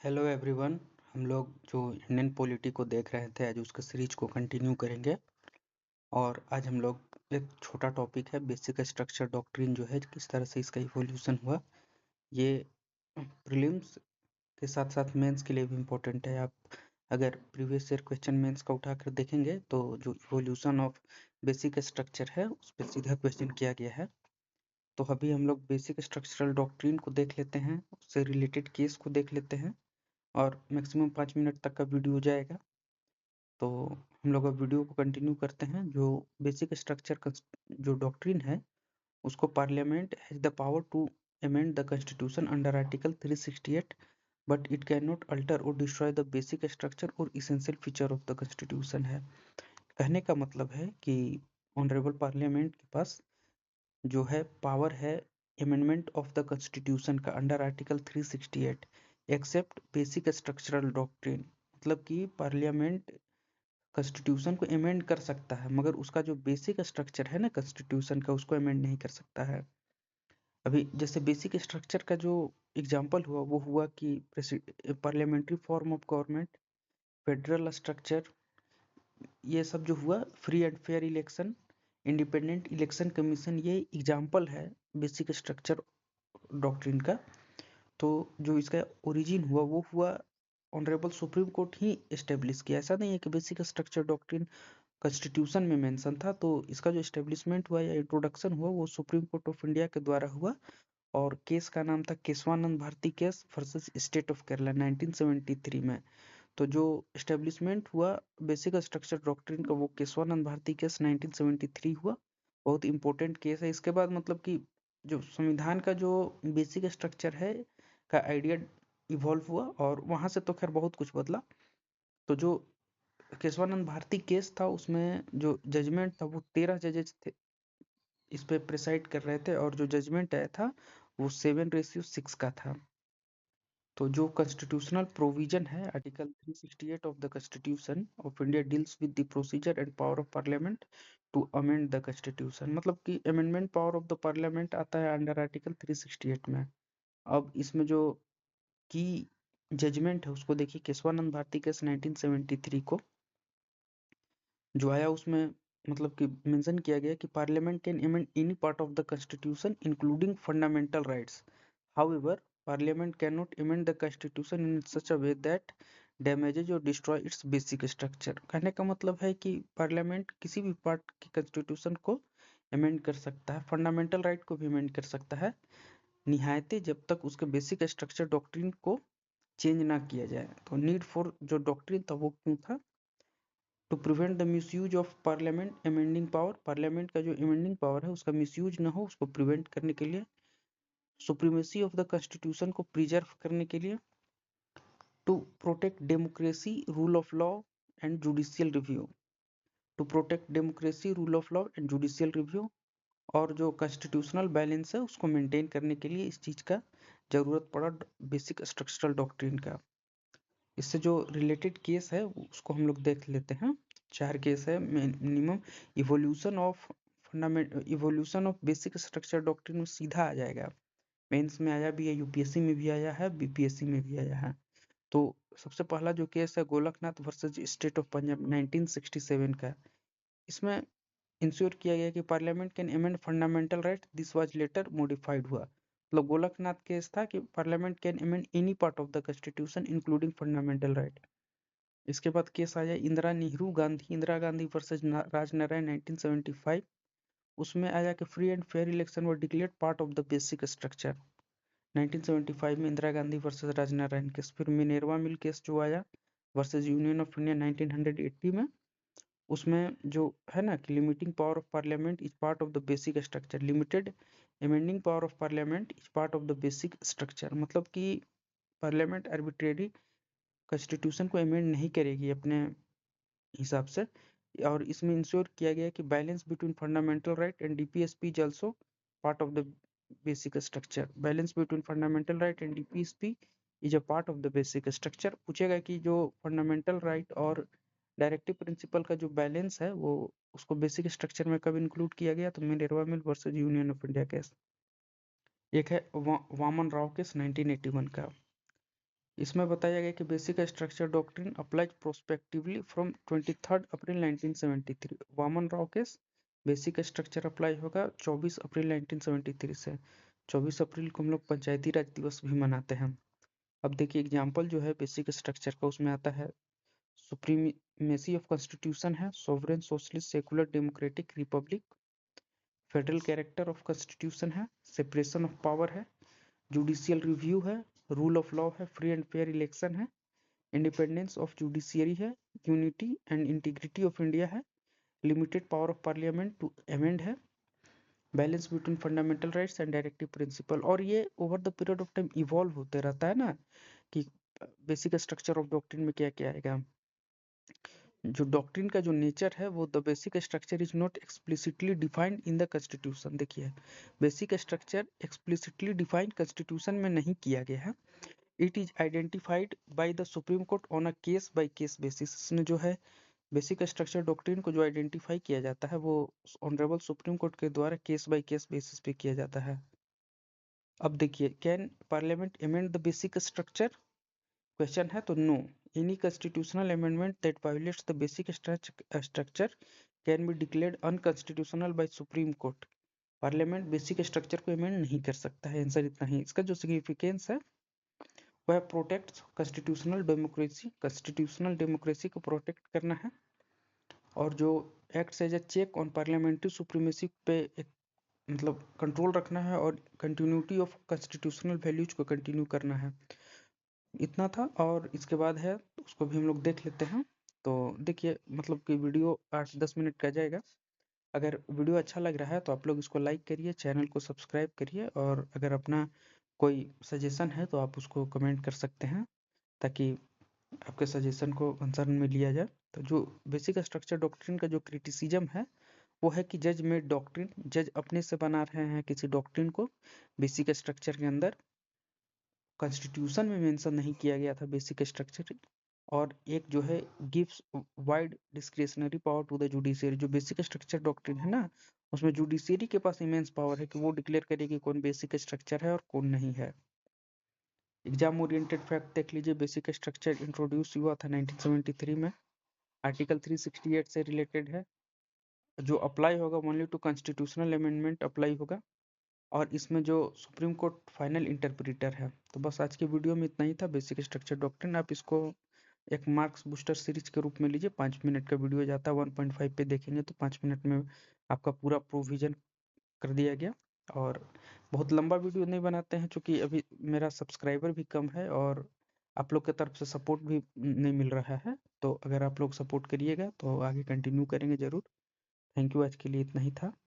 Hello everyone. हम लोग जो इंडियन पॉलिटी को देख रहे थे आज उसके सीरीज को कंटिन्यू करेंगे और आज हम लोग एक छोटा टॉपिक है बेसिक स्ट्रक्चर डॉक्ट्रिन जो है किस तरह से इसका इवोल्यूशन हुआ। ये प्रीलिम्स के साथ साथ मेंस के लिए भी इम्पोर्टेंट है। आप अगर प्रीवियस ईयर क्वेश्चन मेंस का उठाकर देखेंगे तो जो इवोल्यूशन ऑफ बेसिक स्ट्रक्चर है उस पर सीधा क्वेश्चन किया गया है। तो अभी हम लोग बेसिक स्ट्रक्चरल डॉक्ट्रिन को देख लेते हैं, उससे रिलेटेड केस को देख लेते हैं और मैक्सिमम 5 मिनट तक का वीडियो जाएगा। तो हम लोग अब वीडियो को कंटिन्यू करते हैं। जो बेसिक स्ट्रक्चर का जो डॉक्ट्रिन है उसको parliament has the power to amend the constitution under article 368 but it can not alter और डिस्ट्रॉय द बेसिक स्ट्रक्चर और essential feature of the constitution है। कहने का मतलब है कि ऑनरेबल पार्लियामेंट के पास जो है पावर है अमेंडमेंट ऑफ द कॉन्स्टिट्यूशन का under article 368 except basic structural doctrine. मतलब कि पार्लियामेंट कॉन्स्टिट्यूशन को अमेंड कर सकता है मगर उसका जो बेसिक स्ट्रक्चर है ना कॉन्स्टिट्यूशन का उसको अमेंड नहीं कर सकता है। अभी जैसे बेसिक स्ट्रक्चर का जो एग्जांपल हुआ वो हुआ कि parliamentary form of government, federal structure, ये सब जो हुआ, free and fair election, independent election commission, ये एग्जाम्पल है बेसिक स्ट्रक्चर डॉक्ट्रिन का। तो जो इसका ओरिजिन हुआ वो हुआ ऑनरेबल सुप्रीम कोर्ट ही एस्टेब्लिश किया। ऐसा नहीं है कि बेसिक स्ट्रक्चर डॉक्ट्रिन कॉन्स्टिट्यूशन में मेंशन था। तो इसका जो एस्टेब्लिशमेंट हुआ या इंट्रोडक्शन हुआ वो सुप्रीम कोर्ट ऑफ इंडिया के द्वारा हुआ और केस का नाम था Kesavananda Bharati case versus state of Kerala 1973 में। तो जो एस्टेब्लिशमेंट हुआ बेसिक स्ट्रक्चर डॉक्ट्रिन का वो केशवानंद भारती केस 1973 हुआ। बहुत इंपॉर्टेंट केस है। इसके बाद मतलब कि जो संविधान का जो बेसिक स्ट्रक्चर है का आइडिया इवॉल्व हुआ और वहां से तो खैर बहुत कुछ बदला। तो जो केशवानंद भारती केस था उसमें जो जजमेंट था वो 13 जजेस थे, इस पे प्रिसाइड कर रहे थे और जो जजमेंट आया था वो 7:6 का था। तो जो कॉन्स्टिट्यूशनल प्रोविजन है article 368 of the constitution of India deals with the procedure and power of parliament to amend the constitution. मतलब कि amendment power of the parliament आता है अंडर आर्टिकल 368 में। अब इसमें जो की जजमेंट है उसको देखिए, केशवानंद भारती केस 1973 को जो आया उसमें मतलब कि मेंशन किया गया कि parliament can amend any part of the constitution including fundamental rights. However parliament can not amend the constitution in such a way that damages और डिस्ट्रॉय इट्स बेसिक स्ट्रक्चर। कहने का मतलब है कि पार्लियामेंट किसी भी पार्ट की कॉन्स्टिट्यूशन को अमेंड कर सकता है, फंडामेंटल राइट को भी अमेंड कर सकता है, निहायते जब तक उसके बेसिक स्ट्रक्चर डॉक्ट्रिन को चेंज ना किया जाए। तो नीड फॉर जो डॉक्ट्रिन था वो क्यों था? To prevent the misuse of parliament amending power. Parliament का जो अमेंडिंग पावर है उसका मिसयूज ना हो, उसको प्रिवेंट करने के लिए। सुप्रीमेसी ऑफ द कॉन्स्टिट्यूशन को प्रिजर्व करने के लिए। To protect democracy, rule of law and judicial review. To protect democracy, rule of law and judicial review. और जो कॉन्स्टिट्यूशनल बैलेंस है उसको मेंटेन करने के लिए इस चीज का जरूरत पड़ा बेसिक स्ट्रक्चरल डॉक्ट्रिन का। इससे जो रिलेटेड केस है उसको हम लोग देख लेते हैं। 4 केस है minimum. Evolution of basic structure doctrine में सीधा आ जाएगा, मेंस में आया भी है, यूपीएससी में भी आया है, बीपीएससी में भी आया है। तो सबसे पहला जो केस है Golaknath versus state of Punjab 1967 का। इसमें इंश्योर किया गया कि parliament can amend fundamental right, this was later modified हुआ। मतलब गोलकनाथ केस था कि parliament can amend any part of the constitution including fundamental right. इसके बाद केस आया इंदिरा गांधी वर्सेज राजनारायण 1975। उसमें आया कि free and fair election were declared part of the basic structure. 1975 में इंदिरा गांधी वर्सेज राजनारायण केस। फिर मिनेरवा मिल केस जो आया वर्सेज यूनियन ऑफ इंडिया 1980 में। उसमें जो है ना कि limiting power of parliament is part of the basic structure, limited amending power of parliament is part of the basic structure. मतलब कि पार्लियामेंट आर्बिट्रेरी कॉन्स्टिट्यूशन को अमेंड नहीं करेगी अपने हिसाब से। और इसमें इंश्योर किया गया कि balance between fundamental right and DPSP is also part of the basic structure. Balance between fundamental right and DPSP is a part of the basic structure. पूछेगा कि जो फंडामेंटल राइट और डायरेक्टिव प्रिंसिपल का जो balance है वो उसको basic structure में कब इंक्लूड किया गया? तो Minerva mill versus union of India case. एक है वामन राव केस 1981 का। इसमें बताया गया कि basic structure doctrine applies prospectively from 23 April 1973। Waman Rao case basic structure apply होगा 24 अप्रैल 1973 से। 24 अप्रैल को हम लोग पंचायती राज दिवस भी मनाते हैं। अब देखिए एग्जाम्पल जो है बेसिक स्ट्रक्चर का, उसमें आता है सुप्रीमेसी ऑफ कॉन्स्टिट्यूशन है, sovereign socialist secular democratic republic, federal character of constitution है, सेपरेशन ऑफ पावर है, जुडिशियल रिव्यू है, रूल ऑफ लॉ है, फ्री एंड फेयर इलेक्शन है, इंडिपेंडेंस ऑफ जुडिशियरी है, unity and integrity of India है, limited power of parliament to amend है, balance between fundamental rights and directive principle. और ये over the period of time evolve होते रहता है ना, कि बेसिक स्ट्रक्चर ऑफ डॉक्ट्रिन में क्या क्या आएगा। जो डॉक्ट्रिन का जो नेचर है वो the basic structure is not explicitly defined in the constitution. देखिए basic structure explicitly defined constitution में नहीं किया गया है। It is identified by the supreme court on a case by case basis. इसमें जो है बेसिक स्ट्रक्चर डॉक्ट्रिन को जो आइडेंटिफाई किया जाता है वो ऑनरेबल सुप्रीम कोर्ट के द्वारा केस बाय केस बेसिस पे किया जाता है। अब देखिए can parliament amend the basic structure, question है तो no. Any constitutional amendment that violates the basic structure can be declared unconstitutional by supreme court. Parliament basic structure को अमेंड नहीं कर सकता है, आंसर इतना ही। इसका जो सिग्निफिकेंस है वह protect constitutional democracy, constitutional democracy को प्रोटेक्ट करना है, और जो acts as a check on parliamentary supremacy पे एक मतलब कंट्रोल रखना है, और कंटिन्यूटी ऑफ कॉन्स्टिट्यूशनल वैल्यूज को कंटिन्यू करना है। इतना था, और इसके बाद है उसको भी हम लोग देख लेते हैं। तो देखिए मतलब कि वीडियो 8-10 मिनट का जाएगा। अगर वीडियो अच्छा लग रहा है तो आप लोग इसको लाइक करिए, चैनल को सब्सक्राइब करिए, और अगर अपना कोई सजेशन है तो आप उसको कमेंट कर सकते हैं, ताकि आपके सजेशन को कंसर्न में लिया जाए। तो जो बेसिक स्ट्रक्चर डॉक्ट्रिन का जो क्रिटिसिज्म है वो है कि जज मेड डॉक्ट्रिन, जज अपने से बना रहे हैं किसी डॉक्ट्रिन को बेसिक स्ट्रक्चर के अंदर। कॉन्स्टिट्यूशन में मेंशन नहीं किया गया था बेसिक स्ट्रक्चर। और एक जो है gives wide discretionary power to the judiciary. जो बेसिक स्ट्रक्चर डॉक्ट्रिन है ना, उसमें जुडिशियरी के पास इमेंस पावर है कि वो डिक्लेयर करे कि कौन बेसिक स्ट्रक्चर है और कौन नहीं है। एग्जाम ओरिएंटेड फैक्ट देख लीजिए, बेसिक स्ट्रक्चर इंट्रोड्यूस हुआ था 1973 में, आर्टिकल 368 से रिलेटेड है। जो अप्लाई होगा only to constitutional amendment apply होगा, और इसमें जो सुप्रीम कोर्ट फाइनल इंटरप्रिटर है। तो बस आज के वीडियो में इतना ही था, बेसिक स्ट्रक्चर डॉक्ट्रिन। आप इसको एक मार्क्स बूस्टर सीरीज के रूप में लीजिए। 5 मिनट का वीडियो जाता है, 1.5 पे देखेंगे तो 5 मिनट में आपका पूरा प्रोविजन कर दिया गया। और बहुत लंबा वीडियो नहीं बनाते हैं, क्योंकि अभी मेरा सब्सक्राइबर भी कम है और आप लोग की तरफ से सपोर्ट भी नहीं मिल रहा है। तो अगर आप लोग सपोर्ट करिएगा तो आगे कंटिन्यू करेंगे ज़रूर। थैंक यू, आज के लिए इतना ही था।